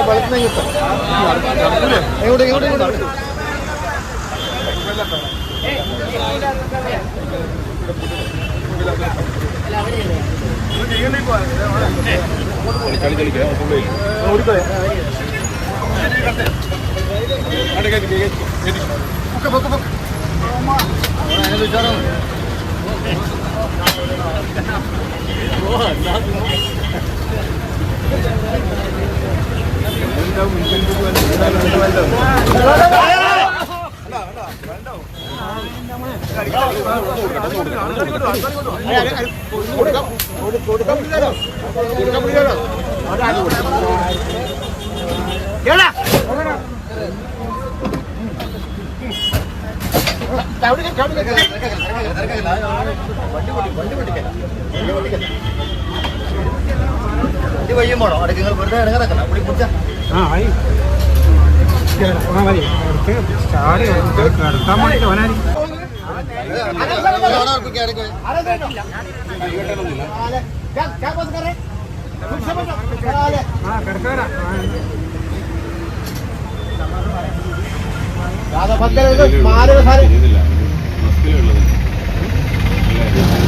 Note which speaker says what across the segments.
Speaker 1: വെളുക്കുന്ന കിട്ടും ഇങ്ങോട്ട് ഇങ്ങോട്ട് ഇങ്ങോട്ട് വയ്യും പോണോ അടുക്ക് നിങ്ങൾ വെറുതെ ഇറങ്ങാറക്കല്ല പുളി പിടിച്ച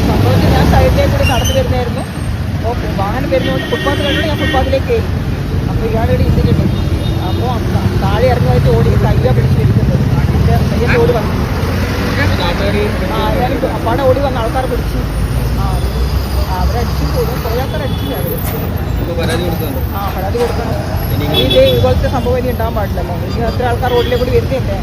Speaker 2: സംഭവത്തിൽ ഞാൻ സൈഡിലേക്ക് കൂടി നടന്നു വരുന്നായിരുന്നു. അപ്പോൾ വാഹനം വരുന്നതുകൊണ്ട് ഫുട്പാത്ത് കണ്ടു ഞാൻ ഫുട്പാത്തിലേക്ക് കയറി. അപ്പോൾ ഇയാളുടെ ഇടിച്ചിട്ടുണ്ട്. അപ്പോൾ താഴെ ഇറങ്ങുമായിട്ട് ഓടി കയ്യ പിടിച്ച് ഇരിക്കുന്നത് കയ്യൻ്റെ ഓടി വന്നു. ഞാൻ അപ്പാടെ ഓടി വന്ന ആൾക്കാർ പിടിച്ചു. അവരടിച്ചു പോകും. കുറേ ആൾക്കാർ അടിച്ചില്ല. പരാതി കൊടുക്കണം. ഇതുപോലത്തെ സംഭവം ഇനി ഉണ്ടാകാൻ പാടില്ലല്ലോ. ഇനി അത്ര ആൾക്കാർ റോഡിലേക്ക് കൂടി വരുന്നില്ലേ.